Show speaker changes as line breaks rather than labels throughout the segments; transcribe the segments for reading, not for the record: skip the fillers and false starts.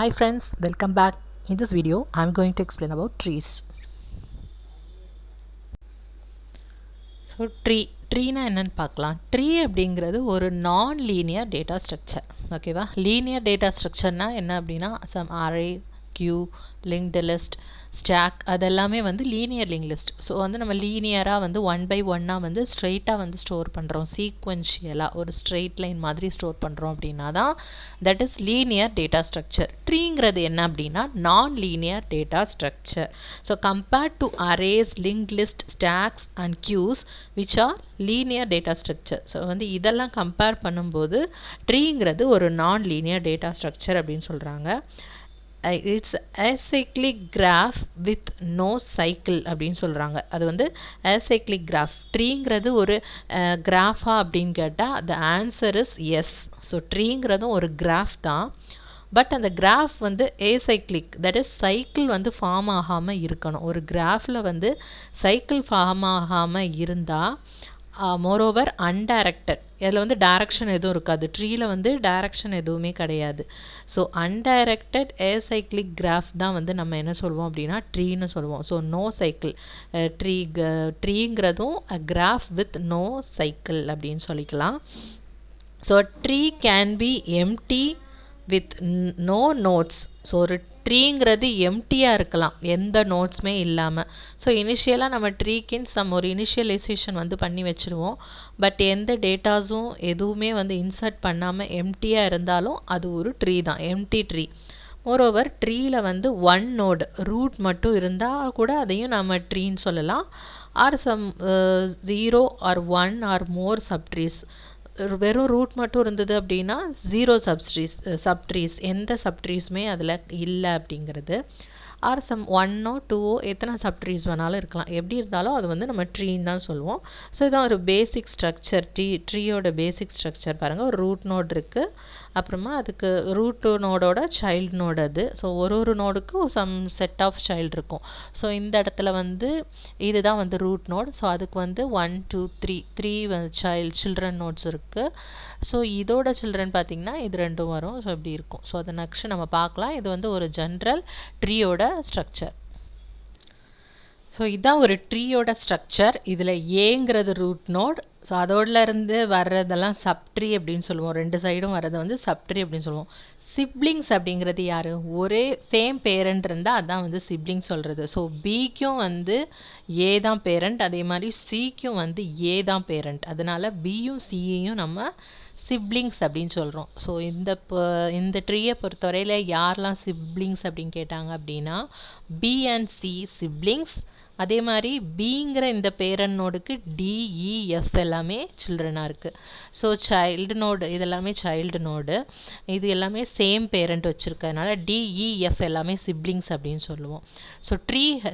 Hi friends, welcome back. In this video I am going to explain about trees. So tree na என்னன்னு பார்க்கலாம். Tree அப்படிங்கிறது ஒரு non linear data structure. ஓகேவா? Linear data ஸ்ட்ரக்சர்னா என்ன அப்படின்னா some array, queue, linked list, stack அதெல்லாமே வந்து லீனியர் லிங்க் லிஸ்ட். ஸோ வந்து நம்ம லீனியராக வந்து 1 by 1 வந்து ஸ்ட்ரெயிட்டாக வந்து ஸ்டோர் பண்ணுறோம், சீக்வென்ஷியலாக ஒரு ஸ்ட்ரெயிட் லைன் மாதிரி ஸ்டோர் பண்ணுறோம் அப்படின்னா தான் that is linear data structure. ட்ரீங்கிறது என்ன அப்படின்னா non linear data structure. So compared to arrays, link list, stacks and queues which are linear data structure. So வந்து இதெல்லாம் கம்பேர் பண்ணும்போது ட்ரீங்கிறது ஒரு நான் லீனியர் டேட்டா ஸ்ட்ரக்சர் அப்படின்னு சொல்கிறாங்க. It's acyclic graph with no cycle அப்படின்னு சொல்கிறாங்க. அது வந்து acyclic graph. ட்ரீங்கிறது ஒரு கிராஃபா அப்படின்னு கேட்டால் the answer is yes. So ட்ரீங்கிறதும் ஒரு கிராஃப் தான். பட் அந்த கிராஃப் வந்து ஏசைக்ளிக், தட் இஸ் சைக்கிள் வந்து ஃபார்ம் ஆகாமல் இருக்கணும். ஒரு கிராஃபில் வந்து சைக்கிள் ஃபார்ம் ஆகாமல் இருந்தால் மோரோவர் அன்டைரக்டட், இதில் வந்து டைரக்ஷன் எதுவும் இருக்காது. ட்ரீயில் வந்து டைரக்ஷன் எதுவுமே கிடையாது. ஸோ அன்டைரக்டட் ஏசைக்ளிக் கிராஃப் தான் வந்து நம்ம என்ன சொல்லுவோம் அப்படின்னா ட்ரீன்னு சொல்லுவோம். ஸோ நோ சைக்கிள் ட்ரீங்கிறதும் கிராஃப் வித் நோ சைக்கிள் அப்படின்னு சொல்லிக்கலாம். So tree can be empty with no nodes. So ஒரு ட்ரீங்கிறது எம்டியாக இருக்கலாம், எந்த நோட்ஸுமே இல்லாமல். ஸோ இனிஷியலாக நம்ம ட்ரீக்கின் ஒரு இனிஷியலைசேஷன் வந்து பண்ணி வச்சுருவோம். பட் எந்த டேட்டாஸும் எதுவுமே வந்து இன்சர்ட் பண்ணாமல் எம்டியாக இருந்தாலும் அது ஒரு ட்ரீ தான், எம்டி ட்ரீ. மோரோவர் ட்ரீயில் வந்து ஒன் நோடு ரூட் மட்டும் இருந்தால் கூட அதையும் நம்ம ட்ரீன்னு சொல்லலாம். ஆர் சம் 0 ஆர் 1 ஆர் மோர் சப்ட்ரீஸ். வெறும் ரூட் மட்டும் இருந்தது அப்படின்னா 0 சப்ட்ரீஸ் எந்த சப்ட்ரீஸுமே அதில் இல்லை அப்படிங்கிறது. ஆர் சம் 1ஓ 2ஓ எத்தனை சப்ட்ரீஸ் வேணாலும் இருக்கலாம். எப்படி இருந்தாலும் அது வந்து நம்ம ட்ரீன்னு தான் சொல்லுவோம். ஸோ இதான் ஒரு பேசிக் ஸ்ட்ரக்சர். ட்ரீயோட பேசிக் ஸ்ட்ரக்சர் பாருங்கள். ஒரு ரூட் நோட் இருக்குது, அப்புறமா அதுக்கு ரூட் நோடோட சைல்டு நோடு அது. ஸோ ஒரு நோடுக்கும் சம் செட் ஆஃப் சைல்டு இருக்கும். ஸோ இந்த இடத்துல வந்து இதுதான் வந்து ரூட் நோட். ஸோ அதுக்கு வந்து 1 2 3 சில்ட்ரன் நோட்ஸ் இருக்குது. ஸோ இதோட சில்ட்ரன் பார்த்திங்கன்னா இது ரெண்டும் வரும். ஸோ இப்படி இருக்கும். ஸோ அதை நெக்ஸ்ட் நம்ம பார்க்கலாம். இது வந்து ஒரு ஜென்ரல் ட்ரீயோட ஸ்ட்ரக்சர். ஸோ இதுதான் ஒரு ட்ரீயோட ஸ்ட்ரக்சர். இதில் ஏங்கிறது ரூட் நோட். ஸோ அதோடலேருந்து வர்றதெல்லாம் சப்ட்ரீ அப்படின்னு சொல்லுவோம். ரெண்டு சைடும் வர்றதை வந்து சப்ட்ரீ அப்படின்னு சொல்லுவோம். சிப்ளிங்ஸ் அப்படிங்கிறது யார்? ஒரே சேம் பேரண்ட் இருந்தால் அதான் வந்து சிப்ளிங் சொல்கிறது. ஸோ பிக்கும் வந்து ஏ தான் பேரண்ட், அதே மாதிரி சிக்கும் வந்து ஏ தான் பேரண்ட். அதனால் பியும் சியையும் நம்ம சிப்ளிங்ஸ் அப்படின்னு சொல்கிறோம். ஸோ இந்த ட்ரீயை பொறுத்தவரையில் யாரெல்லாம் சிப்ளிங்ஸ் அப்படின்னு கேட்டாங்க அப்படின்னா பி அண்ட் சி சிப்ளிங்ஸ். அதே மாதிரி பிங்கிற இந்த பேரண்ட் நோடுக்கு டிஇஎஃப் எல்லாமே சில்ட்ரனாக இருக்குது. ஸோ சைல்டு நோடு இதெல்லாமே சைல்டு நோடு. இது எல்லாமே சேம் பேரண்ட் வச்சுருக்கனால டிஇஎஃப் எல்லாமே சிப்ளிங்ஸ் அப்படின்னு சொல்லுவோம். ஸோ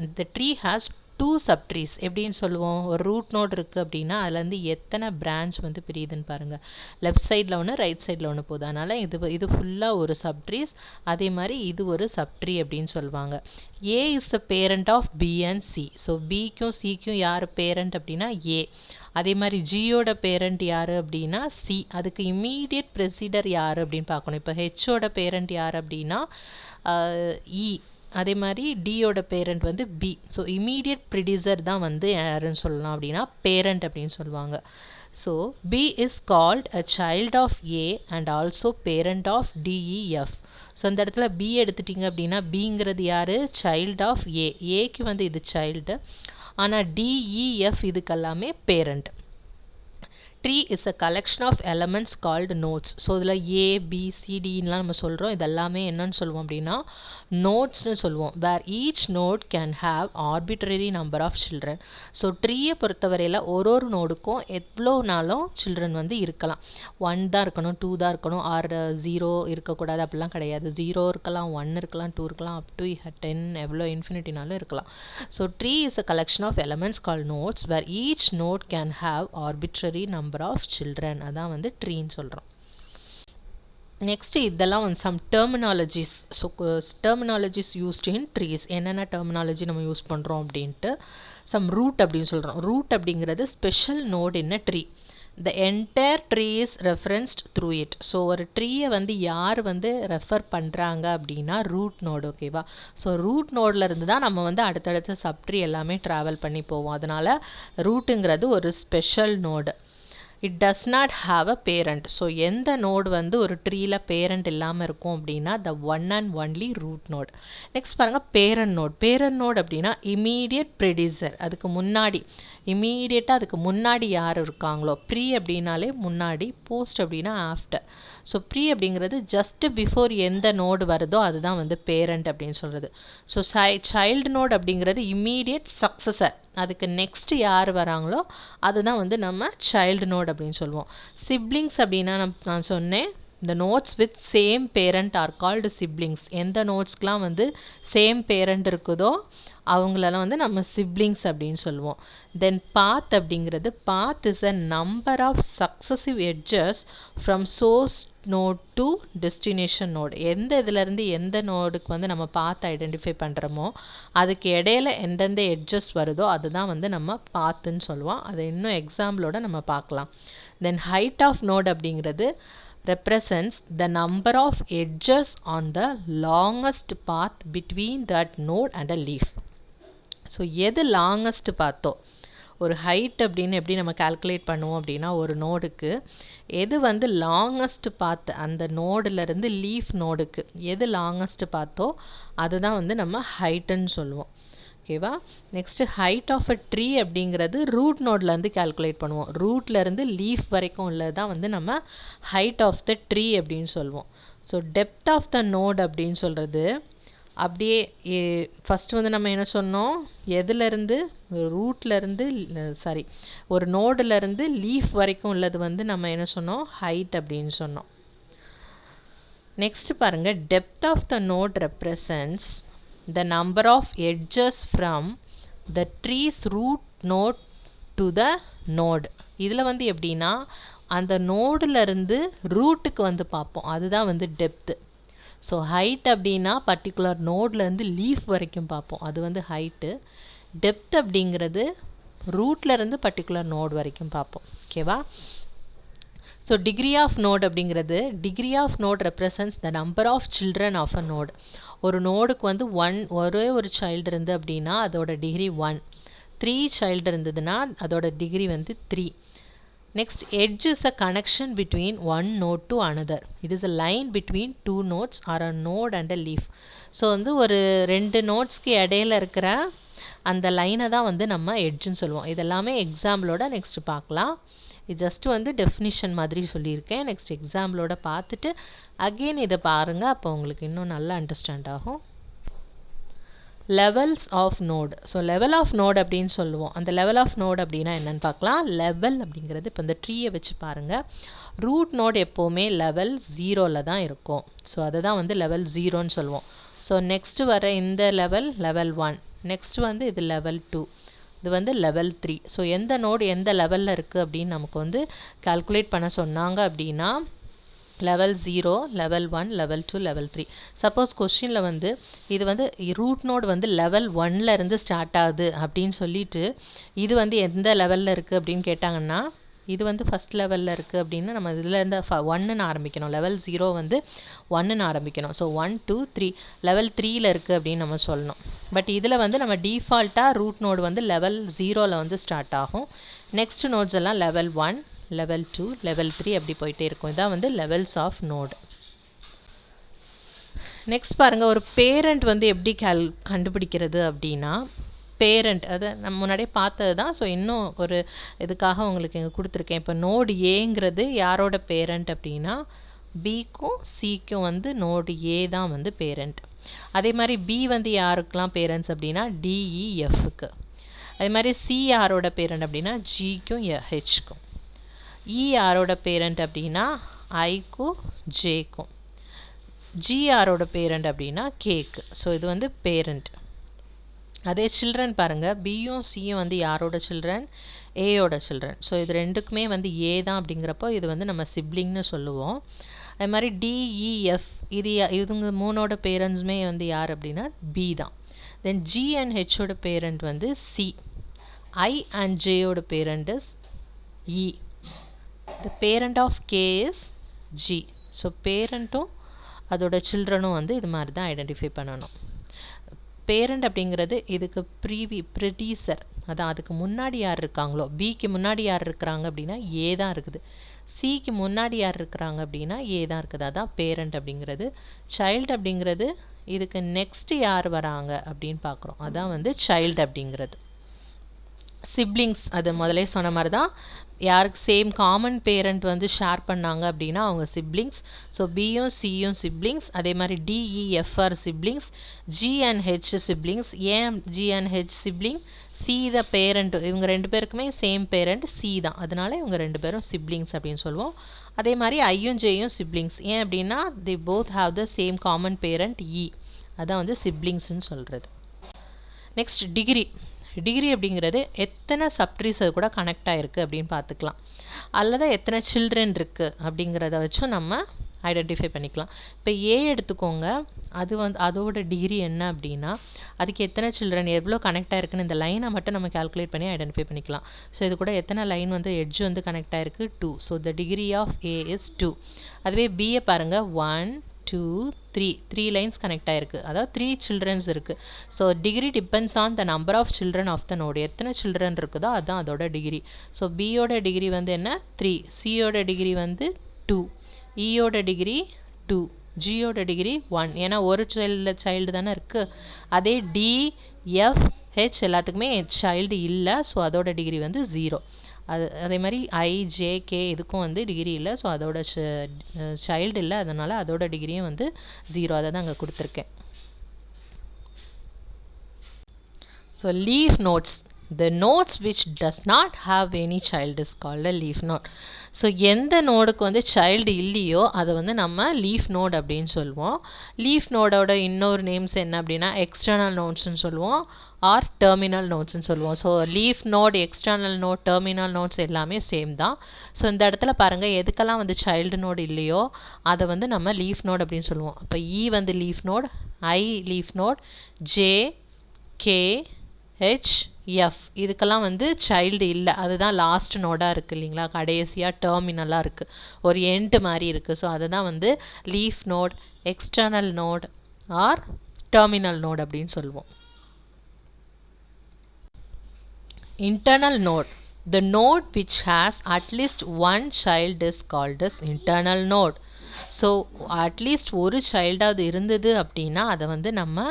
இந்த ட்ரீ ஹேஸ் 2 சப்ட்ரீஸ். எப்படின்னு சொல்லுவோம்? ஒரு ரூட் நோட் இருக்குது அப்படின்னா அதுலேருந்து எத்தனை பிரான்ச் வந்து பிரியுதுன்னு பாருங்கள். லெஃப்ட் சைடில் ஒன்று, ரைட் சைடில் ஒன்று போகுது. அதனால் இது ஃபுல்லாக ஒரு சப்ட்ரீஸ். அதே மாதிரி இது ஒரு சப்ட்ரீ அப்படின்னு சொல்லுவாங்க. A is the parent of B and C. So பிக்கும் சிக்கும் யார் பேரண்ட் அப்படின்னா ஏ. அதே மாதிரி ஜியோட பேரண்ட் யார் அப்படின்னா சி. அதுக்கு இம்மீடியட் ப்ரெசிடர் யார் அப்படின்னு பார்க்கணும். இப்போ ஹெச்சோட பேரண்ட் யார் அப்படின்னா இ. அதே மாதிரி டியோட பேரண்ட் வந்து பி. ஸோ இமீடியட் ப்ரிடியூசர் தான் வந்து யாருன்னு சொல்லலாம் அப்படின்னா பேரண்ட் அப்படின்னு சொல்லுவாங்க. So B is called a child of A and also parent of DEF. So அந்த இடத்துல பி எடுத்துட்டிங்க அப்படின்னா பிங்கிறது யார்? Child of A. ஏக்கு வந்து இது சைல்டு, ஆனால் டிஇஎஃப் இதுக்கெல்லாமே parent. Tree is a collection of elements called nodes. So இதில் ஏபிசிடின்லாம் நம்ம சொல்கிறோம். இதெல்லாமே என்னன்னு சொல்லுவோம் அப்படின்னா நோட்ஸ்னு சொல்லுவோம். Where each node can have arbitrary number of children. So ட்ரீயை பொறுத்தவரையில் ஒரு நோடுக்கும் எவ்வளோனாலும் சில்ட்ரன் வந்து இருக்கலாம். 1 தான் இருக்கணும், 2 தான் இருக்கணும், ஆர் 0 இருக்கக்கூடாது அப்படிலாம் கிடையாது. 0 இருக்கலாம், 1 இருக்கலாம், 2 இருக்கலாம், அப் டு 10 எவ்வளோ இன்ஃபினிட்டினாலும் இருக்கலாம். So tree is a collection of elements called nodes where each node can have arbitrary number of children. அதான் வந்து ட்ரீன்னு சொல்கிறோம். நெக்ஸ்ட் இதெல்லாம் வந்து some terminologies. So terminologies used in trees. என்னென்ன டெர்மினாலஜி நம்ம யூஸ் பண்ணுறோம் அப்படின்ட்டு சம் ரூட் அப்படின்னு சொல்கிறோம். ரூட் அப்படிங்கிறது special node in a tree. the entire tree is referenced through it. So ஒரு ட்ரீயை வந்து யார் வந்து ரெஃபர் பண்ணுறாங்க அப்படின்னா ரூட் நோடு. ஓகேவா? ஸோ ரூட் நோடில் இருந்து தான் நம்ம வந்து அடுத்தடுத்த சப்ட்ரீ எல்லாமே ட்ராவல் பண்ணி போவோம். அதனால் ரூட்டுங்கிறது ஒரு special node. It does not have a parent. So எந்த நோடு வந்து ஒரு ட்ரீயில் பேரண்ட் இல்லாமல் இருக்கும் அப்படின்னா the one and only root node. Next பாருங்கள் பேரண்ட் நோட். பேரண்ட் நோட் அப்படின்னா இமீடியட் ப்ரெடியூசர், அதுக்கு முன்னாடி இமீடியட்டாக அதுக்கு முன்னாடி யார் இருக்காங்களோ. ப்ரீ அப்படின்னாலே முன்னாடி, போஸ்ட் அப்படின்னா ஆஃப்டர். ஸோ ப்ரீ அப்படிங்கிறது ஜஸ்ட்டு பிஃபோர் எந்த நோடு வருதோ அதுதான் வந்து பேரண்ட் அப்படின்னு சொல்கிறது. ஸோ சைல்டு நோட் அப்படிங்கிறது இம்மீடியட் சக்ஸஸர், அதுக்கு நெக்ஸ்ட்டு யார் வராங்களோ அதுதான் வந்து நம்ம சைல்டு நோட் அப்படின்னு சொல்லுவோம். சிப்ளிங்ஸ் அப்படின்னா நான் சொன்னேன் இந்த notes with same parent are called siblings. எந்த நோட்ஸ்க்கெலாம் வந்து சேம் பேரண்ட் இருக்குதோ அவங்களெல்லாம் வந்து நம்ம சிப்ளிங்ஸ் அப்படின்னு சொல்லுவோம். தென் பாத் அப்படிங்கிறது, path is a number of successive edges from source node to destination node. எந்த இதிலேருந்து எந்த நோடுக்கு வந்து நம்ம பாத் ஐடென்டிஃபை பண்ணுறோமோ அதுக்கு இடையில எந்தெந்த எட்ஜஸ் வருதோ அதுதான் வந்து நம்ம பாத்துன்னு சொல்லுவோம். அதை இன்னும் எக்ஸாம்பிளோட நம்ம பார்க்கலாம். தென் ஹைட் ஆஃப் நோட் அப்படிங்கிறது represents the number of edges on the longest path between that node and a leaf. So எது லாங்கஸ்ட் பார்த்தோ, ஒரு ஹைட் அப்படின்னு எப்படி நம்ம கால்குலேட் பண்ணுவோம் அப்படின்னா ஒரு நோடுக்கு எது வந்து லாங்கஸ்ட் பாத், அந்த நோடுலேருந்து லீஃப் நோடுக்கு எது லாங்கஸ்ட் பார்த்தோ அதுதான் வந்து நம்ம ஹைட்டுன்னு சொல்லுவோம். ஓகேவா? Next height of a tree அப்படிங்கிறது ரூட் நோட்லேருந்து கால்குலேட் பண்ணுவோம். ரூட்லேருந்து லீஃப் வரைக்கும் உள்ளது தான் வந்து நம்ம ஹைட் ஆஃப் த ட்ரீ அப்படின்னு சொல்லுவோம். So depth of the node அப்படின்னு சொல்கிறது அப்படியே ஃபஸ்ட்டு வந்து நம்ம என்ன சொன்னோம், எதுலேருந்து ரூட்லேருந்து ஒரு நோடுலேருந்து லீஃப் வரைக்கும் உள்ளது வந்து நம்ம என்ன சொன்னோம், ஹைட் அப்படின்னு சொன்னோம். நெக்ஸ்ட்டு பாருங்கள், depth of the node represents the number of edges from the tree's root node to the node. இதில் வந்து எப்படின்னா அந்த நோடுலேருந்து ரூட்டுக்கு வந்து பார்ப்போம், அதுதான் வந்து டெப்த்து. ஸோ ஹைட் அப்படின்னா பர்டிகுலர் நோட்லேருந்து லீஃப் வரைக்கும் பார்ப்போம், அது வந்து ஹைட்டு. டெப்த் அப்படிங்கிறது ரூட்லேருந்து பர்டிகுலர் நோட் வரைக்கும் பார்ப்போம். ஓகேவா? ஸோ டிகிரி ஆஃப் நோட் அப்படிங்கிறது, degree of node represents the number of children of a node. ஒரு நோடுக்கு வந்து ஒரே ஒரு சைல்டு இருந்து அப்படின்னா அதோட டிகிரி 1. 3 சைல்டு இருந்ததுன்னா அதோட டிகிரி வந்து 3. Next edge is a connection between one node to another. It is a line between 2 nodes or a node and a leaf. So வந்து ஒரு 2 நோட்ஸ்க்கு இடையில இருக்கிற அந்த லைனை தான் வந்து நம்ம எட்ஜுன்னு சொல்லுவோம். இதெல்லாமே எக்ஸாம்பிளோட நெக்ஸ்ட் பார்க்கலாம். இது ஜஸ்ட்டு வந்து டெஃபினிஷன் மாதிரி சொல்லியிருக்கேன். நெக்ஸ்ட் எக்ஸாம்பிளோட பார்த்துட்டு அகெயின் இதை பாருங்கள், அப்போ உங்களுக்கு இன்னும் நல்லா அண்டர்ஸ்டாண்ட் ஆகும். Levels of node. So level of node அப்படின்னு சொல்லுவோம். அந்த லெவல் ஆஃப் நோடு அப்படின்னா என்னென்னு பார்க்கலாம். லெவல் அப்படிங்கிறது இப்போ இந்த ட்ரீயை வச்சு பாருங்கள், ரூட் நோடு எப்போவுமே லெவல் 0ல் தான் இருக்கும். ஸோ அதை தான் வந்து லெவல் 0ன்னு சொல்லுவோம். ஸோ நெக்ஸ்ட்டு வர இந்த லெவல் 1, நெக்ஸ்ட் வந்து இது லெவல் 2, இது வந்து லெவல் 3. ஸோ எந்த நோடு எந்த லெவலில் இருக்குது அப்படின்னு நமக்கு வந்து கால்குலேட் பண்ண சொன்னாங்க அப்படின்னா level 0, level 1, level 2, level 3. Suppose கொஸ்டினில் வந்து இது வந்து ரூட் நோடு வந்து லெவல் 1ல் இருந்து ஸ்டார்ட் ஆகுது அப்படின்னு சொல்லிட்டு இது வந்து எந்த லெவலில் இருக்குது அப்படின்னு கேட்டாங்கன்னா இது வந்து ஃபஸ்ட் லெவலில் இருக்குது அப்படின்னா நம்ம இதில் இருந்து 1ன்னு ஆரம்பிக்கணும். லெவல் 0 வந்து 1ன்னு ஆரம்பிக்கணும். ஸோ 1, 2, 3 லெவல் 3ல் இருக்குது அப்படின்னு நம்ம சொல்லணும். பட் இதில் வந்து நம்ம டிஃபால்ட்டாக ரூட் நோடு வந்து லெவல் 0ல் வந்து ஸ்டார்ட் ஆகும். நெக்ஸ்ட் நோட்ஸ் எல்லாம் லெவல் 1, லெவல் 2, லெவல் 3 அப்படி போயிட்டே இருக்கும். இதான் வந்து லெவல்ஸ் ஆஃப் நோடு. நெக்ஸ்ட் பாருங்கள், ஒரு பேரண்ட் வந்து எப்படி கண்டுபிடிக்கிறது அப்படின்னா பேரண்ட் அதை நம்ம முன்னாடியே பார்த்தது தான். ஸோ இன்னும் ஒரு இதுக்காக உங்களுக்கு இங்கே கொடுத்துருக்கேன். இப்போ நோடு ஏங்கிறது யாரோட பேரண்ட் அப்படின்னா பிக்கும் சிக்கும் வந்து நோடு ஏ தான் வந்து பேரண்ட். அதே மாதிரி பி வந்து யாருக்கெலாம் பேரண்ட்ஸ் அப்படின்னா டிஇஎஃப்க்கு. அதே மாதிரி சி யாரோட பேரண்ட் அப்படின்னா ஜிக்கும் ஹெச்க்கும். இ யாரோட பேரண்ட் அப்படின்னா ஐக்கும் ஜேக்கும். ஜி யாரோட பேரண்ட் அப்படின்னா கேக்கு. ஸோ இது வந்து பேரண்ட். அதே சில்ட்ரன் பாருங்கள், பியும் சியும் வந்து யாரோட சில்ட்ரன், ஏயோட சில்ட்ரன். ஸோ இது ரெண்டுக்குமே வந்து ஏ தான் அப்படிங்கிறப்போ இது வந்து நம்ம சிப்ளிங்னு சொல்லுவோம். அது மாதிரி டிஇஎஃப் இதுங்க 3ஓட பேரண்ட்ஸுமே வந்து யார் அப்படின்னா பி தான். தென் ஜி அண்ட் ஹெச்சோட பேரண்ட் வந்து சி. ஐ அண்ட் ஜேயோட parent is E. The parent of K is G. So பேரண்ட்டும் அதோட சில்ட்ரனும் வந்து இது மாதிரி தான் ஐடென்டிஃபை பண்ணணும். பேரண்ட் அப்படிங்கிறது இதுக்கு ப்ரெடியூசர், அதான் அதுக்கு முன்னாடி யார் இருக்காங்களோ, பிக்கு முன்னாடி யார் இருக்கிறாங்க அப்படின்னா ஏ தான் இருக்குது, சிக்கு முன்னாடி யார் இருக்கிறாங்க அப்படின்னா ஏ தான் இருக்குது, அதான் பேரண்ட் அப்படிங்கிறது. சைல்டு அப்படிங்கிறது இதுக்கு நெக்ஸ்ட்டு யார் வராங்க அப்படின்னு பார்க்குறோம், அதான் வந்து சைல்டு அப்படிங்கிறது. சிப்ளிங்ஸ் அது முதலே சொன்ன மாதிரி தான், யாருக்கு சேம் காமன் பேரண்ட் வந்து ஷேர் பண்ணாங்க அப்படின்னா அவங்க சிப்ளிங்ஸ். ஸோ பியும் சியும் சிப்ளிங்ஸ், அதே மாதிரி DEF are siblings, G and H siblings. ஏன் G and H sibling? C the parent, இவங்க ரெண்டு பேருக்குமே சேம் பேரண்ட் சி தான், அதனால இவங்க ரெண்டு பேரும் சிப்ளிங்ஸ் அப்படின்னு சொல்லுவோம். அதே மாதிரி ஐயும் ஜேயும் சிப்ளிங்ஸ். ஏன் அப்படின்னா the both have the same common parent E, அதான் வந்து சிப்ளிங்ஸ்ன்னு சொல்கிறது. Next degree. டிகிரி அப்படிங்கிறது எத்தனை சப்ட்ரீஸ் அது கூட கனெக்ட் ஆகிருக்கு அப்படின்னு பார்த்துக்கலாம், அல்லது எத்தனை சில்ட்ரன் இருக்குது அப்படிங்கிறத வச்சும் நம்ம ஐடென்டிஃபை பண்ணிக்கலாம். இப்போ ஏ எடுத்துக்கோங்க, அது வந்து அதோட டிகிரி என்ன அப்படின்னா அதுக்கு எத்தனை சில்ட்ரன் எவ்வளோ கனெக்ட் ஆகிருக்குன்னு இந்த லைனை மட்டும் நம்ம கால்குலேட் பண்ணி ஐடென்டிஃபை பண்ணிக்கலாம். ஸோ இது கூட எத்தனை லைன் வந்து எட்ஜ் வந்து கனெக்ட் ஆகிருக்கு 2. So the degree of A is 2. அதுவே பியை பாருங்கள் 1 2 3 லைன்ஸ் கனெக்ட் ஆகிருக்கு, அதாவது 3 சில்ட்ரன்ஸ் இருக்குது. So degree depends on the number of children of the node, எத்தனை சில்ட்ரன் இருக்குதோ அதுதான் அதோட டிகிரி. ஸோ பியோட டிகிரி வந்து என்ன 3, சியோட டிகிரி வந்து 2, இயோட டிகிரி 2, ஜியோட டிகிரி 1, ஏன்னா ஒரு சைல்டு தானே இருக்குது. அதே டி எஃப் ஹெச் எல்லாத்துக்குமே சைல்டு இல்லை, ஸோ அதோட டிகிரி வந்து 0. அதே மாதிரி ஐ ஜே கே இதுக்கும் வந்து டிகிரி இல்லை, ஸோ அதோட சைல்டு இல்லை, அதனால் அதோட டிகிரியும் வந்து 0, அதை தான் அங்கே கொடுத்துருக்கேன். So leaf notes. The nodes which does not have any child is called a leaf node. So எந்த நோடுக்கு வந்து சைல்டு இல்லையோ அதை வந்து நம்ம லீஃப் நோட் அப்படின்னு சொல்லுவோம். லீஃப் நோடோட இன்னொரு நேம்ஸ் என்ன அப்படின்னா எக்ஸ்டர்னல் நோட்ஸ்ன்னு சொல்லுவோம், ஆர் டெர்மினல் நோட்ஸ்ன்னு சொல்லுவோம். So leaf node, external node, terminal nodes எல்லாமே சேம் தான். ஸோ இந்த இடத்துல பாருங்கள் எதுக்கெல்லாம் வந்து சைல்டு நோடு இல்லையோ அதை வந்து நம்ம லீஃப் நோட் அப்படின்னு சொல்லுவோம். அப்போ இ வந்து leaf node, I leaf node, J K H F இதுக்கெல்லாம் வந்து சைல்டு இல்லை, அதுதான் லாஸ்ட் நோடாக இருக்குது இல்லைங்களா, கடைசியாக டெர்மினலாக இருக்குது, ஒரு எண்டு மாதிரி இருக்குது. ஸோ அதுதான் வந்து leaf node, external node or terminal node அப்படின்னு சொல்லுவோம். Internal node. The node which has at least one child is called as internal node. So at least ஒரு சைல்டாவது இருந்தது அப்படின்னா அதை வந்து நம்ம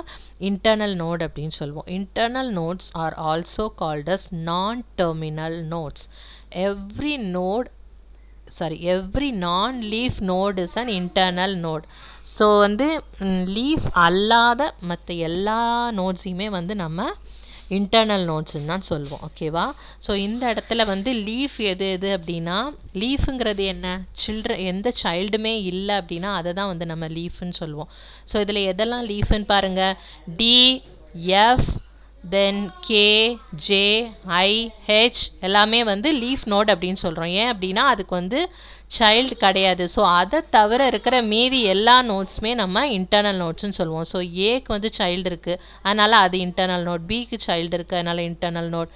இன்டர்னல் நோட் அப்படின்னு சொல்லுவோம். Internal nodes are also called as non terminal nodes. Every non leaf node is an internal node. So வந்து leaf அல்லாத மற்ற எல்லா நோட்ஸையுமே வந்து நம்ம இன்டர்னல் நோட்ஸ்ன்னு தான் சொல்லுவோம். ஓகேவா? ஸோ இந்த இடத்துல வந்து லீஃப் எது அப்படின்னா, லீஃபுங்கிறது என்ன, எந்த சைல்டுமே இல்லை அப்படின்னா அதை தான் வந்து நம்ம லீஃப்னு சொல்லுவோம். ஸோ இதில் எதெல்லாம் லீஃப்னு பாருங்கள், D F then K J I H எல்லாமே வந்து லீஃப் நோட் அப்படின்னு சொல்கிறோம். ஏன் அப்படின்னா அதுக்கு வந்து சைல்டு கிடையாது. ஸோ அதை தவிர இருக்கிற மீதி எல்லா நோட்ஸுமே நம்ம இன்டர்னல் நோட்ஸ்ன்னு சொல்லுவோம். ஸோ ஏக்கு வந்து சைல்டு இருக்குது அதனால் அது இன்டர்னல் நோட், பிக்கு சைல்டு இருக்குது அதனால் இன்டர்னல் நோட்,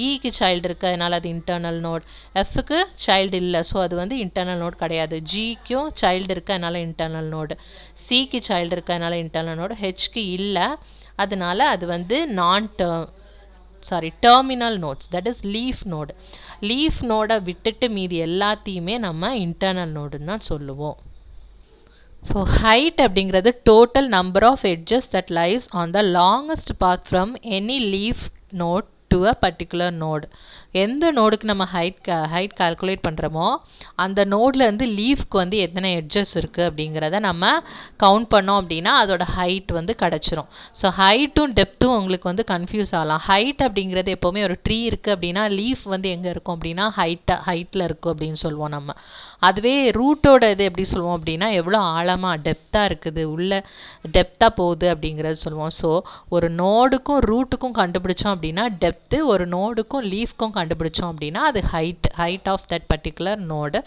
இக்கு சைல்டு இருக்குது அதனால் அது இன்டர்னல் நோட், எஃப்க்கு சைல்டு இல்லை ஸோ அது வந்து இன்டர்னல் நோட் கிடையாது, ஜிக்கும் சைல்டு இருக்குது அதனால் இன்டர்னல் நோடு, சிக்கு சைல்டு இருக்குது அதனால் இன்டர்னல் நோடு, ஹெச்க்கு இல்லை அதனால் அது வந்து terminal nodes, that is leaf node. Leaf நோடை விட்டுட்டு மீதி எல்லாத்தையுமே நம்ம இன்டர்னல் நோடுன்னு தான் சொல்லுவோம். ஸோ ஹைட் அப்படிங்கிறது total number of edges that lies on the longest path from any leaf node to a particular node. எந்த நோடுக்கு நம்ம ஹைட் கால்குலேட் பண்ணுறோமோ அந்த நோட்லேருந்து லீஃப்க்கு வந்து எத்தனை எட்ஜஸ் இருக்குது அப்படிங்கிறத நம்ம கவுண்ட் பண்ணோம் அப்படின்னா அதோட ஹைட் வந்து கிடச்சிரும். ஸோ ஹைட்டும் டெப்த்தும் உங்களுக்கு வந்து கன்ஃபியூஸ் ஆகலாம். ஹைட் அப்படிங்கிறது எப்போவுமே ஒரு ட்ரீ இருக்குது அப்படின்னா லீஃப் வந்து எங்கே இருக்கும் அப்படின்னா ஹைட்டில் இருக்கும் அப்படின்னு சொல்லுவோம் நம்ம. அதுவே ரூட்டோட இது எப்படி சொல்லுவோம் அப்படின்னா எவ்வளோ ஆழமாக டெப்த்தாக இருக்குது, உள்ள டெப்த்தாக போகுது அப்படிங்கிறது சொல்லுவோம். ஸோ ஒரு நோடுக்கும் ரூட்டுக்கும் கண்டுபிடிச்சோம் அப்படின்னா டெப்த்து, ஒரு நோடுக்கும் லீஃப்க்கும் கண்டுபிடிச்சோம் அப்படின்னா அது height of that particular node.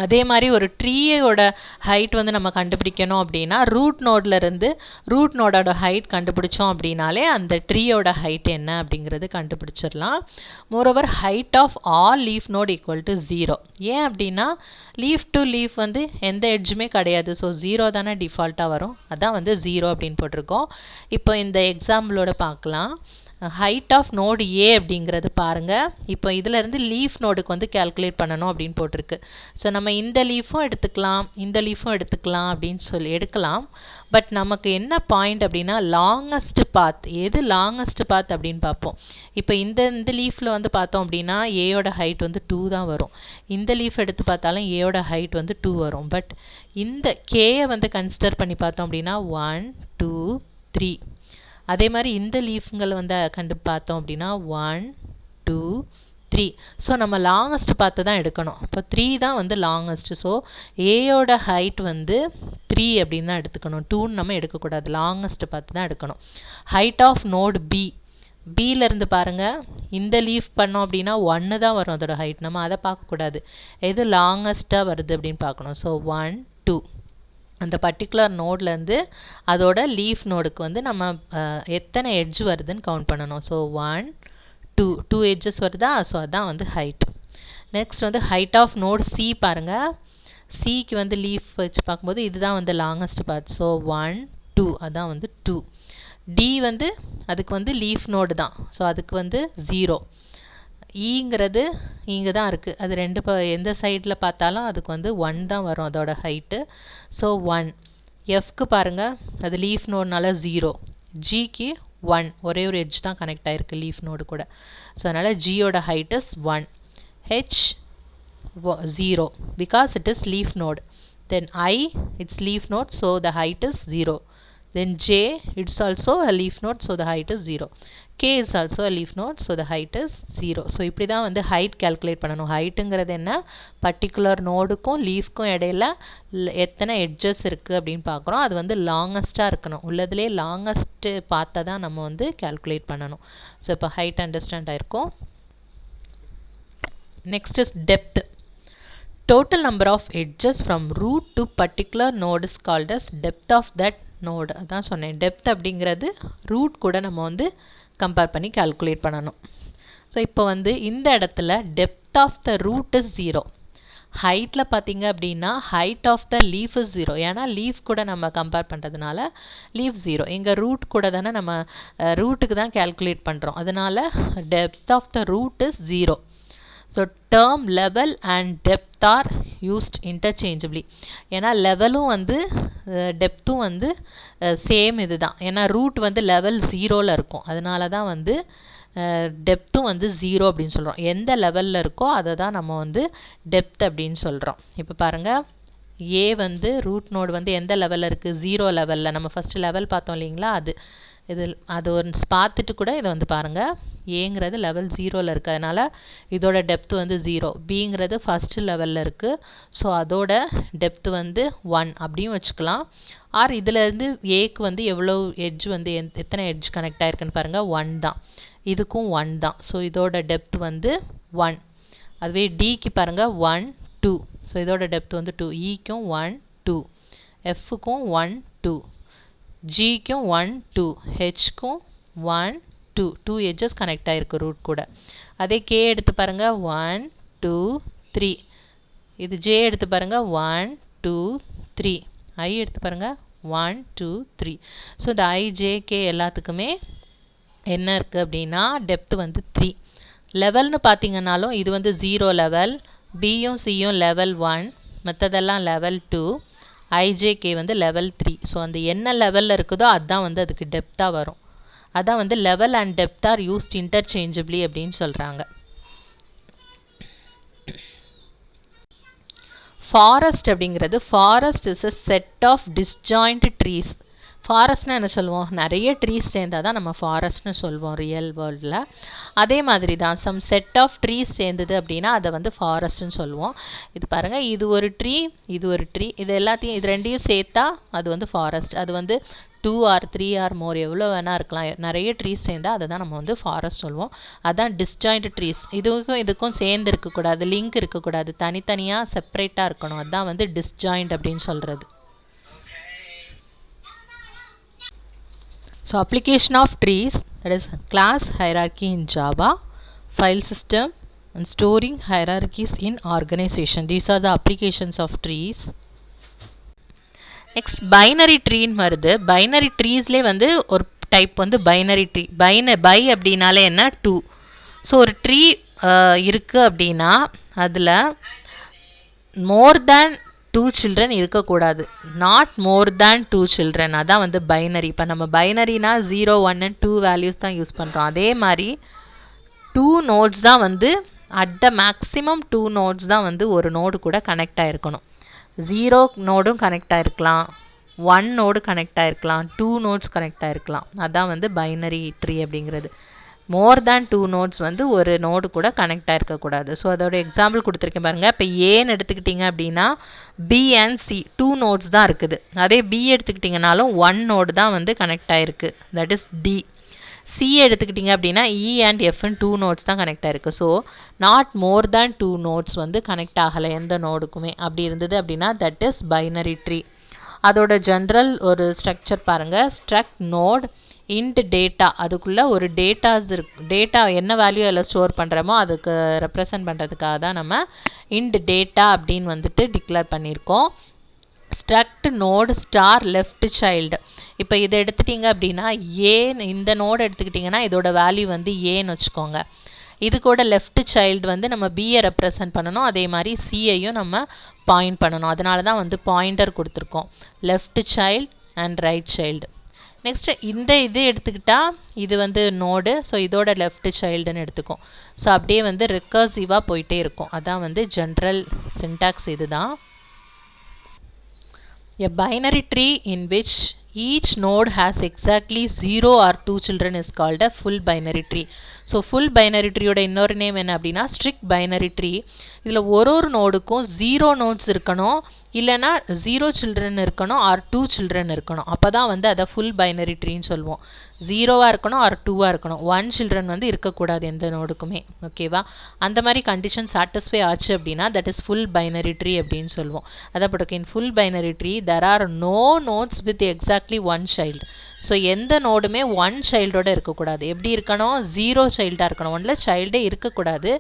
அதே மாதிரி ஒரு ட்ரீயோட ஹைட் வந்து நம்ம கண்டுபிடிக்கணும் அப்படின்னா ரூட் நோடோட ஹைட் கண்டுபிடிச்சோம் அப்படின்னாலே அந்த ட்ரீயோட ஹைட் என்ன அப்படிங்கிறது கண்டுபிடிச்சிடலாம். Moreover height of all leaf node equal to 0. ஏன் அப்படின்னா லீஃப் டு லீஃப் வந்து எந்த எட்ஜுமே கிடையாது. ஸோ 0 தானே டிஃபால்ட்டாக வரும். அதான் வந்து 0 அப்படின்னு போட்டிருக்கோம். இப்போ இந்த எக்ஸாம்பிளோட பார்க்கலாம். ஹைட் ஆஃப் நோடு ஏ அப்படிங்கிறது பாருங்கள். இப்போ இதிலேருந்து லீஃப் நோடுக்கு வந்து கேல்குலேட் பண்ணணும் அப்படின்னு போட்டிருக்கு. ஸோ நம்ம இந்த லீஃபும் எடுத்துக்கலாம், இந்த லீஃபும் எடுத்துக்கலாம் அப்படின்னு சொல்லி எடுக்கலாம். பட் நமக்கு என்ன பாயிண்ட் அப்படின்னா லாங்கஸ்ட் பாத், எது லாங்கஸ்ட் பாத் அப்படின்னு பார்ப்போம். இப்போ இந்த லீஃபில் வந்து பார்த்தோம் அப்படின்னா ஏயோட ஹைட் வந்து 2 தான் வரும். இந்த லீஃப் எடுத்து பார்த்தாலும் ஏயோட ஹைட் வந்து 2 வரும். பட் இந்த கேயை வந்து கன்சிடர் பண்ணி பார்த்தோம் அப்படின்னா 1 2 3. அதே மாதிரி இந்த லீஃப்கள் வந்து பார்த்தோம் அப்படின்னா 1 2 3. ஸோ நம்ம லாங்கஸ்ட் பார்த்து தான் எடுக்கணும். இப்போ 3 தான் வந்து லாங்கஸ்ட். ஸோ ஏயோட ஹைட் வந்து 3 அப்படின்னு தான் எடுத்துக்கணும். 2ன்னு நம்ம எடுக்கக்கூடாது, லாங்கஸ்ட் பார்த்து தான் எடுக்கணும். ஹைட் ஆஃப் நோடு பியிலேருந்து பாருங்கள், இந்த லீஃப் பண்ணோம் அப்படின்னா 1 தான் வரும் அதோட ஹைட். நம்ம அதை பார்க்கக்கூடாது, எது லாங்கஸ்ட்டாக வருது அப்படின்னு பார்க்கணும். ஸோ 1 2 அந்த பர்டிகுலர் நோட்லேருந்து அதோட லீஃப் நோடுக்கு வந்து நம்ம எத்தனை எட்ஜ் வருதுன்னு கவுண்ட் பண்ணணும். ஸோ 1 2 எட்ஜஸ் வருதா? ஸோ அதான் வந்து ஹைட். நெக்ஸ்ட் வந்து ஹைட் ஆஃப் நோட் சி பாருங்கள். சிக்கு வந்து லீஃப் வச்சு பார்க்கும்போது இதுதான் வந்து லாங்கஸ்ட் பார்ட். ஸோ 1 2 அதான் வந்து 2. டி வந்து அதுக்கு வந்து லீஃப் நோடு தான். ஸோ அதுக்கு வந்து 0. ஈங்கிறது இங்கே தான் இருக்குது. அது எந்த சைடில் பார்த்தாலும் அதுக்கு வந்து 1 தான் வரும் அதோட ஹைட்டு. ஸோ 1. எஃப்க்கு பாருங்கள், அது லீஃப் நோடுனால 0. ஜிக்கு 1, ஒரே ஒரு எட்ஜ் தான் கனெக்ட் ஆகிருக்கு லீஃப் நோடு கூட. ஸோ அதனால் ஜியோட height is 1. H 0 because it is leaf node. Then I it's leaf node, so the height is 0. Then J, it's also a leaf node, so the height is 0. K is also a leaf node, so the height is 0. So இப்படி தான் வந்து height calculate பண்ணணும். ஹைட்டுங்கிறது என்ன, particular நோடுக்கும் லீஃப்க்கும் இடையில எத்தனை edges இருக்குது அப்படின்னு பார்க்குறோம். அது வந்து லாங்கஸ்ட்டாக இருக்கணும். உள்ளதுலேயே லாங்கஸ்ட்டு பார்த்தா தான் நம்ம வந்து calculate பண்ணணும். ஸோ இப்போ ஹைட் அண்டர்ஸ்டாண்ட் ஆயிருக்கும். Next is depth. Total number of edges from root to particular node is called as depth of that node. அதான் சொன்னேன், டெப்த் அப்படிங்கிறது ரூட் கூட நம்ம வந்து கம்பேர் பண்ணி கால்குலேட் பண்ணணும். ஸோ இப்போ வந்து இந்த இடத்துல depth of the root is 0. ஹைட்டில் பார்த்தீங்க அப்படின்னா height of the leaf is 0. ஏன்னா லீஃப் கூட நம்ம கம்பேர் பண்ணுறதுனால லீஃப் 0. இங்கே ரூட் கூட தானே நம்ம ரூட்டுக்கு தான் கால்குலேட் பண்ணுறோம். அதனால் depth of the root is 0. So term level and depth are used interchangeably. ஏன்னா லெவலும் வந்து டெப்த்தும் வந்து சேம் இது தான். ஏன்னா ரூட் வந்து லெவல் 0ல் இருக்கும். அதனால தான் வந்து டெப்த்தும் வந்து 0 அப்படின்னு சொல்கிறோம். எந்த லெவலில் இருக்கோ அதை தான் நம்ம வந்து டெப்த் அப்படின்னு சொல்கிறோம். இப்போ பாருங்கள், ஏ வந்து ரூட் நோடு வந்து எந்த லெவலில் இருக்குது, 0 லெவலில். நம்ம ஃபஸ்ட்டு லெவல் பார்த்தோம் இல்லைங்களா, அது ஒரு பார்த்துட்டு கூட இதை வந்து பாருங்கள், ஏங்கிறது லெவல் 0ல் இருக்குது. அதனால் இதோட டெப்த் வந்து 0. பிங்கிறது ஃபஸ்ட்டு லெவலில் இருக்குது. ஸோ அதோட டெப்த் வந்து 1 அப்படியும் வச்சுக்கலாம். ஆர் இதிலேருந்து ஏக்கு வந்து எவ்வளோ எட்ஜ் வந்து எத்தனை எட்ஜ் கனெக்ட் ஆகிருக்குன்னு பாருங்கள், 1 தான். இதுக்கும் 1 தான். ஸோ இதோட டெப்த் வந்து 1. அதுவே டிக்கு பாருங்கள் 1 2. ஸோ இதோட டெப்த் வந்து 2. ஈக்கும் 1 2. எஃப்க்கும் 1 2. ஜிக்கும் 1 2. ஹெச்க்கும் 1 2. 2 எட்ஜஸ் கனெக்ட் ஆகிருக்கு ரூட் கூட. அதே கே எடுத்து பாருங்கள் 1 2 3. இது ஜே எடுத்து பாருங்கள் 1 2 3. ஐ எடுத்து பாருங்கள் 1 2 3. ஸோ இந்த ஐஜேகே எல்லாத்துக்குமே என்ன இருக்குது அப்படின்னா டெப்த் வந்து 3. லெவல்னு பார்த்தீங்கன்னாலும் இது வந்து 0 லெவல், பியும் சியும் லெவல் 1, மற்றதெல்லாம் லெவல் 2, ஐஜேகே வந்து லெவல் 3. ஸோ அந்த என்ன லெவலில் இருக்குதோ அதுதான் வந்து அதுக்கு டெப்த்தாக வரும். அதான் வந்து level and depth are used interchangeably அப்படின்னு சொல்கிறாங்க. ஃபாரஸ்ட் அப்படிங்கிறது, forest is a set of disjoint trees ஃபாரஸ்ட்னா என்ன சொல்லுவோம், நிறைய ட்ரீஸ் சேர்ந்தால் தான் நம்ம ஃபாரஸ்ட்னு சொல்லுவோம் ரியல் வேர்ல்டில். அதே மாதிரி தான் சம் செட் ஆஃப் ட்ரீஸ் சேர்ந்தது அப்படின்னா அதை வந்து ஃபாரஸ்ட்னு சொல்லுவோம். இது பாருங்கள், இது ஒரு ட்ரீ, இது ஒரு ட்ரீ, இது எல்லாத்தையும் இது ரெண்டையும் சேர்த்தா அது வந்து ஃபாரஸ்ட். அது வந்து 2 or 3 or more எவ்வளோ வேணால் இருக்கலாம். நிறைய ட்ரீஸ் சேர்ந்தால் அதை தான் நம்ம வந்து ஃபாரஸ்ட் சொல்லுவோம். அதுதான் டிஸ்ஜாயிண்ட் ட்ரீஸ். இதுக்கும் சேர்ந்து இருக்கக்கூடாது, லிங்க் இருக்கக்கூடாது, தனித்தனியாக செப்பரேட்டாக இருக்கணும். அதுதான் வந்து டிஸ்ஜாயிண்ட் அப்படின்னு சொல்கிறது. So application of trees, that is class hierarchy in Java, file system and storing hierarchies in organization. These are the applications of trees. Next binary tree வருது. binary treesலே வந்து ஒரு டைப் வந்து binary tree. by அப்படினாலே என்ன 2. So ஒரு tree இருக்குது அப்படின்னா அதில் more than 2 children இருக்கக்கூடாது. Not more than 2 children. அதான் வந்து பைனரி. இப்போ நம்ம பைனரினா 0, 1 and 2 வேல்யூஸ் தான் யூஸ் பண்ணுறோம். அதே மாதிரி 2 நோட்ஸ் தான் வந்து அட் த மேக்ஸிமம் 2 நோட்ஸ் தான் வந்து ஒரு நோடு கூட கனெக்ட் ஆகிருக்கணும். 0 நோடும் கனெக்ட் ஆகிருக்கலாம், 1 நோடு கனெக்ட் ஆகிருக்கலாம், 2 நோட்ஸ் கனெக்ட் ஆகிருக்கலாம். அதான் வந்து பைனரி ட்ரீ அப்படிங்கிறது. மோர் தேன் 2 நோட்ஸ் வந்து ஒரு நோடு கூட கனெக்ட் ஆகிருக்கக்கூடாது. ஸோ அதோட எக்ஸாம்பிள் கொடுத்துருக்கேன் பாருங்கள். இப்போ ஏன்னு எடுத்துக்கிட்டிங்க அப்படின்னா பி அண்ட் சி 2 நோட்ஸ் தான் இருக்குது. அதே பி எடுத்துக்கிட்டிங்கனாலும் 1 நோடு தான் வந்து கனெக்ட் ஆகிருக்கு, தட் இஸ் டி. சி எடுத்துக்கிட்டிங்க அப்படின்னா இ அண்ட் எஃப்னு 2 நோட்ஸ் தான் கனெக்ட் ஆகிருக்கு. So not more than 2 notes வந்து கனெக்ட் ஆகலை எந்த நோடுக்குமே. அப்படி இருந்தது அப்படின்னா தட் இஸ் பைனரி ட்ரீ. அதோட ஜென்ரல் ஒரு ஸ்ட்ரக்சர் பாருங்கள். ஸ்ட்ரக்ட் நோட் இன்ட் டேட்டா, அதுக்குள்ளே ஒரு டேட்டாஸ் இருக்கு. டேட்டா என்ன வேல்யூ எல்லாம் ஸ்டோர் பண்ணுறோமோ அதுக்கு ரெப்ரசன்ட் பண்ணுறதுக்காக தான் நம்ம இன்ட் டேட்டா அப்படின்னு வந்துட்டு டிக்ளேர் பண்ணியிருக்கோம். Struct node star left child. இப்போ இதை எடுத்துட்டிங்க அப்படின்னா ஏன்னு இந்த நோடு எடுத்துக்கிட்டிங்கன்னா இதோட வேல்யூ வந்து ஏன்னு வச்சுக்கோங்க. இது கூட லெஃப்ட் சைல்டு வந்து நம்ம பியை ரெப்ரசன்ட் பண்ணணும். அதே மாதிரி சியையும் நம்ம பாயிண்ட் பண்ணணும். அதனால தான் வந்து பாயிண்டர் கொடுத்துருக்கோம், left child and right child. Next இந்த இது எடுத்துக்கிட்டால் இது வந்து நோடு, ஸோ இதோட லெஃப்ட் சைல்டுன்னு எடுத்துக்கும். ஸோ அப்படியே வந்து ரிக்கர்சிவாக போயிட்டே இருக்கும். அதான் வந்து ஜென்ரல் சின்டாக்ஸ் இது தான். A binary tree in which each node has exactly 0 or 2 children is called a full binary tree. So full binary tree ஓட இன்னொரு நேம் என்ன அப்படின்னா strict binary tree. இதில் ஒரு நோடுக்கும் 0 நோட்ஸ் இருக்கணும், இல்லைனா 0 children இருக்கணும் ஆர் 2 children இருக்கணும். அப்போ தான் வந்து அதை ஃபுல் பைனரி ட்ரீன்னு சொல்லுவோம். 0வாக இருக்கணும் ஆர் 2வாக இருக்கணும். 1 children வந்து இருக்கக்கூடாது எந்த நோடுக்குமே. ஓகேவா? அந்த மாதிரி கண்டிஷன் சாட்டிஸ்ஃபை ஆச்சு அப்படின்னா that is full binary tree அப்படின்னு சொல்லுவோம். அதை போட்டு in full binary tree there are no nodes with exactly 1 child. So எந்த நோடுமே 1 சைல்டோடு இருக்கக்கூடாது. எப்படி இருக்கணும்? 0 சைல்டாக இருக்கணும். ஒன்றில் சைல்டே இருக்கக்கூடாது.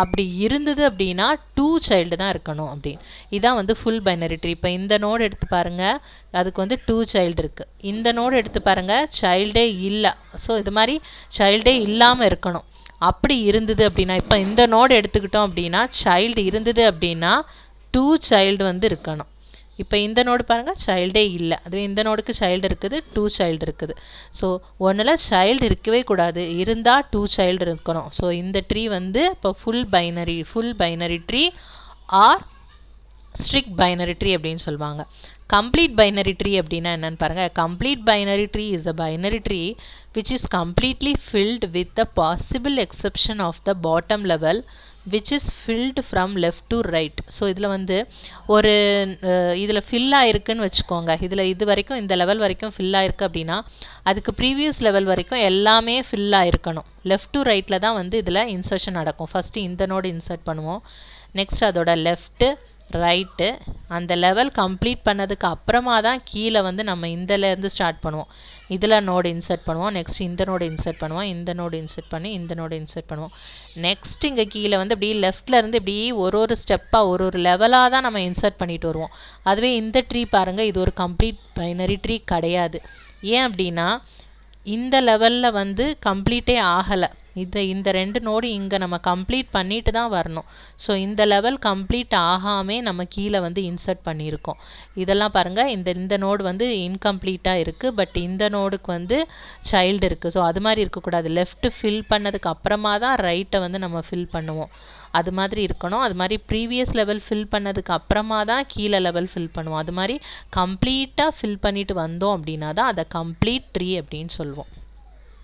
அப்படி இருந்தது அப்படின்னா 2 சைல்டு தான் இருக்கணும் அப்படின்னு. இதான் வந்து ஃபுல் பைனரி ட்ரீ. இப்போ இந்த நோடு எடுத்து பாருங்கள், அதுக்கு வந்து 2 சைல்டு இருக்குது. இந்த நோடு எடுத்து பாருங்கள், சைல்டே இல்லை. ஸோ இது மாதிரி சைல்டே இல்லாமல் இருக்கணும். அப்படி இருந்தது அப்படின்னா இப்போ இந்த நோடு எடுத்துக்கிட்டோம் அப்படின்னா சைல்டு இருந்தது அப்படின்னா 2 சைல்டு வந்து இருக்கணும். இப்போ இந்த நோடு பாருங்கள், சைல்டே இல்லை. அதுவே இந்த நோடுக்கு சைல்டு இருக்குது, 2 சைல்டு இருக்குது. ஸோ ஒன்றில் சைல்டு இருக்கவே கூடாது, இருந்தால் 2 சைல்டு இருக்கணும். ஸோ இந்த ட்ரீ வந்து இப்போ full binary tree R strict binary tree அப்படின்னு சொல்லுவாங்க. கம்ப்ளீட் பைனரி ட்ரீ அப்படின்னா என்னென்னு பாருங்கள். Complete binary tree is a binary tree which is completely filled with the possible exception of the bottom level which is filled from left to right. So இதில் வந்து ஒரு இதில் fill ஆகிருக்குன்னு வச்சுக்கோங்க. இதில் இது வரைக்கும் இந்த லெவல் வரைக்கும் ஃபில் ஆகிருக்கு அப்படின்னா அதுக்கு ப்ரீவியஸ் லெவல் வரைக்கும் எல்லாமே ஃபில் ஆகிருக்கணும். லெஃப்ட் டு ரைட்டில் தான் வந்து இதில் இன்சர்ஷன் நடக்கும். ஃபஸ்ட்டு இந்த நோடு இன்சர்ட் பண்ணுவோம், நெக்ஸ்ட் அதோட லெஃப்ட்டு ரைட்டு. அந்த லெவல் கம்ப்ளீட் பண்ணதுக்கு அப்புறமா தான் கீழே வந்து நம்ம இதிலேருந்து ஸ்டார்ட் பண்ணுவோம். இதில் நோடு இன்சர்ட் பண்ணுவோம், நெக்ஸ்ட் இந்த நோடு இன்சர்ட் பண்ணுவோம், இந்த நோடு இன்சர்ட் பண்ணி இந்த நோடு இன்சர்ட் பண்ணுவோம். நெக்ஸ்ட் இங்கே கீழே வந்து இப்படி லெஃப்ட்லேருந்து இப்படி ஒரு ஸ்டெப்பாக ஒரு லெவலாக தான் நம்ம இன்சர்ட் பண்ணிட்டு வருவோம். அதுவே இந்த ட்ரீ பாருங்கள், இது ஒரு கம்ப்ளீட் பைனரி ட்ரீ கிடையாது. ஏன் அப்படின்னா இந்த லெவலில் வந்து கம்ப்ளீட்டே ஆகலை. இந்த 2 நோடு இங்கே நம்ம கம்ப்ளீட் பண்ணிட்டு தான் வரணும். ஸோ இந்த லெவல் கம்ப்ளீட் ஆகாமே நம்ம கீழே வந்து இன்சர்ட் பண்ணியிருக்கோம். இதெல்லாம் பாருங்கள், இந்த நோடு வந்து இன்கம்ப்ளீட்டாக இருக்குது, பட் இந்த நோடுக்கு வந்து சைல்டு இருக்குது. ஸோ அது மாதிரி இருக்கக்கூடாது. லெஃப்ட்டு ஃபில் பண்ணதுக்கு அப்புறமா தான் ரைட்டை வந்து நம்ம ஃபில் பண்ணுவோம். அது மாதிரி இருக்கணும். அது மாதிரி ப்ரீவியஸ் லெவல் ஃபில் பண்ணதுக்கு அப்புறமா தான் கீழே லெவல் ஃபில் பண்ணுவோம். அது மாதிரி கம்ப்ளீட்டாக ஃபில் பண்ணிட்டு வந்தோம் அப்படின்னா தான் அதை கம்ப்ளீட் ட்ரீ அப்படின்னு சொல்லுவோம்.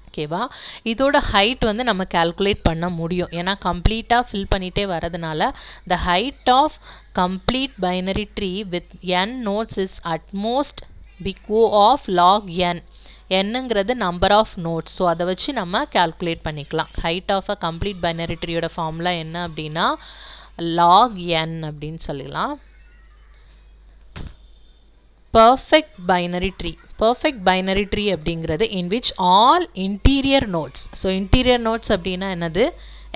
ஓகேவா? இதோட ஹைட் வந்து நம்ம கால்குலேட் பண்ண முடியும். ஏன்னா கம்ப்ளீட்டாக ஃபில் பண்ணிகிட்டே வரதுனால the height of complete binary tree with n nodes is at most big O of log n. என்னங்கிறது நம்பர் ஆஃப் நோட்ஸ். ஸோ அதை வச்சு நம்ம கால்குலேட் பண்ணிக்கலாம். Height of a complete binary ட்ரீயோட ஃபார்முலா என்ன அப்படின்னா log n அப்படின்னு சொல்லலாம். Perfect binary tree. Perfect binary tree அப்படிங்கிறது in which all interior nodes. So interior nodes அப்படின்னா என்னது?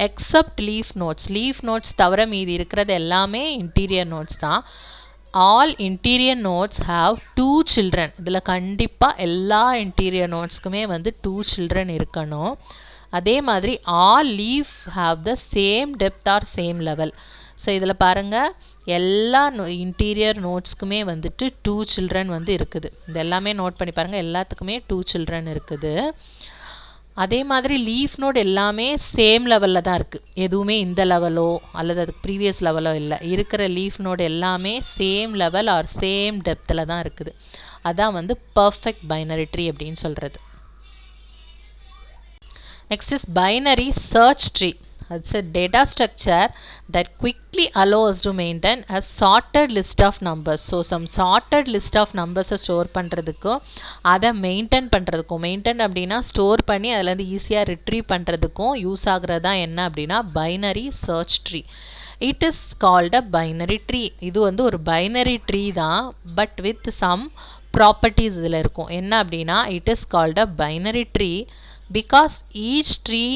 Except leaf nodes. Leaf nodes தவிர மீதி இருக்கிறது எல்லாமே இன்டீரியர் நோட்ஸ் தான். All interior notes have 2 children. இதில் கண்டிப்பாக எல்லா இன்டீரியர் நோட்ஸ்க்குமே வந்து 2 children இருக்கணும். அதே மாதிரி all leaf have the same depth R same level. So இதில் பாருங்கள், எல்லா இன்டீரியர் நோட்ஸ்க்குமே வந்துட்டு 2 children வந்து இருக்குது. இது எல்லாமே நோட் பண்ணி பாருங்கள், எல்லாத்துக்குமே 2 children இருக்குது. அதே மாதிரி லீஃப் நோட் எல்லாமே சேம் லெவலில் தான் இருக்குது. எதுவுமே இந்த லெவலோ அல்லது அதுக்கு ப்ரீவியஸ் லெவலோ இல்லை. இருக்கிற லீஃப் நோட் எல்லாமே சேம் லெவல் ஆர் சேம் டெப்த்தில் தான் இருக்குது. அதான் வந்து பர்ஃபெக்ட் பைனரி ட்ரீ அப்படின்னு சொல்கிறது. Next is binary search tree. It's a data structure that quickly allows to maintain a sorted list of numbers. So some sorted list of numbers store பண்ணுறதுக்கும் அதை maintain பண்ணுறதுக்கும், மெயின்டைன் அப்படின்னா store பண்ணி அதில் ஈஸியாக retrieve பண்ணுறதுக்கும் யூஸ் ஆகிறது தான் என்ன அப்படின்னா binary search tree. It is called a binary tree. இது வந்து ஒரு பைனரி ட்ரீ தான், பட் வித் சம் ப்ராப்பர்ட்டிஸ் இதில் இருக்கும். என்ன அப்படின்னா it is called a binary tree because each tree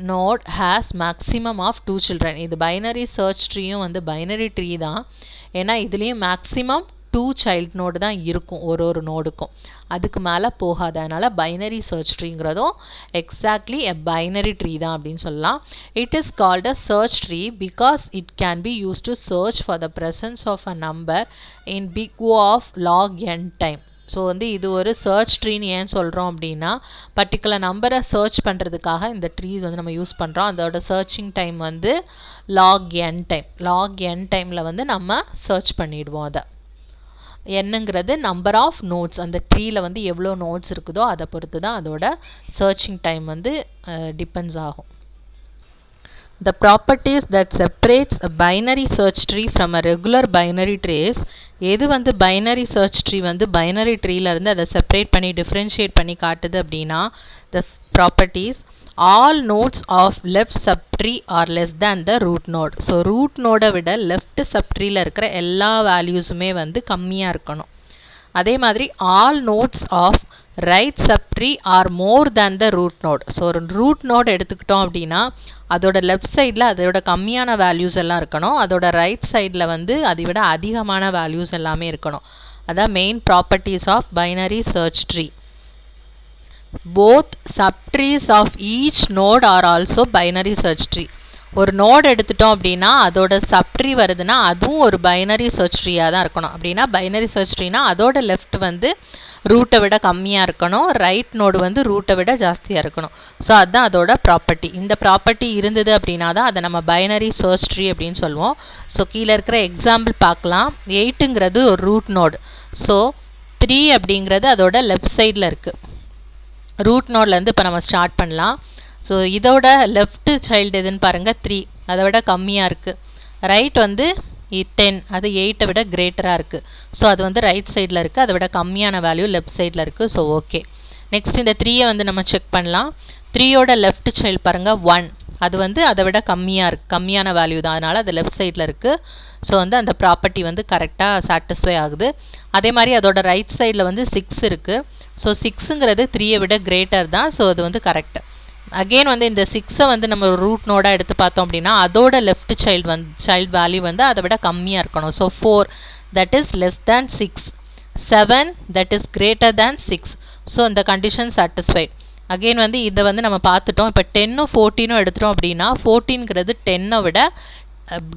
node has maximum of 2 children. இது பைனரி சர்ச் ட்ரீயும் வந்து பைனரி ட்ரீ தான். ஏன்னா இதுலேயும் மேக்ஸிமம் 2 சைல்ட் நோடு தான் இருக்கும் ஒரு நோடுக்கும். அதுக்கு மேலே போகாது. அதனால் பைனரி சர்ச் ட்ரீங்கிறதும் எக்ஸாக்ட்லி எ பைனரி ட்ரீ தான் அப்படின்னு சொல்லலாம். It is called a search tree because it can be use to search for the presence of a number in big O of log n time. So வந்து இது ஒரு search ட்ரீன்னு ஏன் சொல்கிறோம் அப்படின்னா particular நம்பரை சர்ச் பண்ணுறதுக்காக இந்த ட்ரீஸ் வந்து நம்ம யூஸ் பண்ணுறோம். அதோட சர்ச்சிங் டைம் வந்து log n time. log n டைமில் வந்து நம்ம சர்ச் பண்ணிவிடுவோம். அதை என்னங்கிறது நம்பர் ஆஃப் நோட்ஸ். அந்த ட்ரீயில் வந்து எவ்வளோ நோட்ஸ் இருக்குதோ அதை பொறுத்து தான் அதோட சர்ச்சிங் டைம் வந்து டிபெண்ட்ஸ் ஆகும். The properties that separates a binary search tree from a regular binary trees. எது வந்து பைனரி சர்ச் ட்ரீ வந்து பைனரி ட்ரீலேருந்து அதை செப்பரேட் பண்ணி டிஃப்ரென்ஷியேட் பண்ணி காட்டுது அப்படின்னா the properties all nodes of left subtree are less than the root node. So root நோடை விட லெஃப்ட் சப்ட்ரீயில் இருக்கிற எல்லா வேல்யூஸுமே வந்து கம்மியாக இருக்கணும். அதே மாதிரி all nodes of right subtree are more than the root node. So ஒரு ரூட் நோட் எடுத்துக்கிட்டோம் அப்படின்னா அதோட லெஃப்ட் சைடில் அதோட கம்மியான வேல்யூஸ் எல்லாம் இருக்கணும். அதோட ரைட் சைடில் வந்து அதை விட அதிகமான வேல்யூஸ் எல்லாமே இருக்கணும். அதான் main properties of binary search tree. Both subtrees of each node are also binary search tree. ஒரு நோட் எடுத்துட்டோம் அப்படின்னா அதோட சப்ட்ரீ வருதுன்னா அதுவும் ஒரு பைனரி சர்ச் ட்ரீயாக தான் இருக்கணும். அப்படின்னா பைனரி சர்ச் ட்ரீனா அதோட லெஃப்ட் வந்து ரூட்டை விட கம்மியாக இருக்கணும், ரைட் நோடு வந்து ரூட்டை விட ஜாஸ்தியாக இருக்கணும். ஸோ அதுதான் அதோட ப்ராப்பர்ட்டி. இந்த ப்ராப்பர்ட்டி இருந்தது அப்படின்னா தான் அதை நம்ம பைனரி சர்ச் ட்ரீ அப்படின்னு சொல்லுவோம். ஸோ கீழே இருக்கிற எக்ஸாம்பிள் பார்க்கலாம். 8ங்கிறது ஒரு ரூட் நோடு. ஸோ 3 அப்படிங்கிறது அதோட லெஃப்ட் சைடில் இருக்குது. ரூட் நோட்லேருந்து இப்போ நம்ம ஸ்டார்ட் பண்ணலாம். ஸோ இதோட லெஃப்ட் சைல்டு எதுன்னு பாருங்கள் 3, அதை விட கம்மியாக இருக்குது. ரைட் வந்து 10, அது 8 விட கிரேட்டராக இருக்குது. ஸோ அது வந்து ரைட் சைடில் இருக்குது, அதை விட கம்மியான வேல்யூ லெஃப்ட் சைடில் இருக்குது. So okay. நெக்ஸ்ட் இந்த 3யை வந்து நம்ம செக் பண்ணலாம். 3யோட லெஃப்ட் சைல்டு பாருங்கள் 1, அது வந்து அதை விட கம்மியான வேல்யூ தான், அதனால் அது லெஃப்ட் சைடில் இருக்குது. ஸோ வந்து அந்த ப்ராப்பர்ட்டி வந்து கரெக்டாக சாட்டிஸ்ஃபை ஆகுது. அதே மாதிரி அதோட ரைட் சைடில் வந்து 6 இருக்குது. ஸோ 6ங்கிறது 3யை விட கிரேட்டர் தான். ஸோ அது வந்து கரெக்டு. அகெயின் வந்து இந்த 6ஐ வந்து நம்ம ரூட் நோடாக எடுத்து பார்த்தோம் அப்படின்னா அதோட லெஃப்ட் சைல்டு வேல்யூ வந்து அதை விட கம்மியாக இருக்கணும். So 4 that is less than 6, 7 that is greater than 6. So இந்த கண்டிஷன் சாட்டிஸ்ஃபைட். அகெயின் வந்து இதை வந்து நம்ம பார்த்துட்டோம். இப்போ 10ம் 14ம் எடுத்துட்டோம் அப்படின்னா 14ங்கிறது 10ஐ விட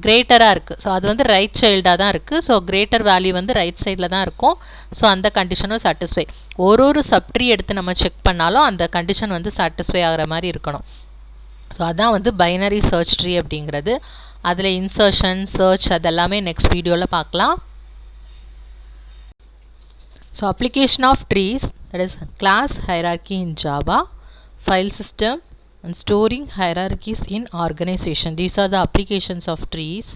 கிரேட்டராக இருக்குது. ஸோ அது வந்து ரைட் சைல்டாக தான் இருக்குது. ஸோ கிரேட்டர் வேல்யூ வந்து ரைட் சைடில் தான் இருக்கும். ஸோ அந்த கண்டிஷனும் சாட்டிஸ்ஃபை. ஒரு சப்ட்ரீ எடுத்து நம்ம செக் பண்ணாலும் அந்த கண்டிஷன் வந்து சாட்டிஸ்ஃபை ஆகிற மாதிரி இருக்கணும். ஸோ அதான் வந்து பைனரி சர்ச் ட்ரீ அப்படிங்கிறது. அதில் இன்சர்ஷன், சர்ச் அதெல்லாமே நெக்ஸ்ட் வீடியோவில் பார்க்கலாம். So application of trees, that is class hierarchy in Java, file system and storing hierarchies in organization. These are the applications of trees.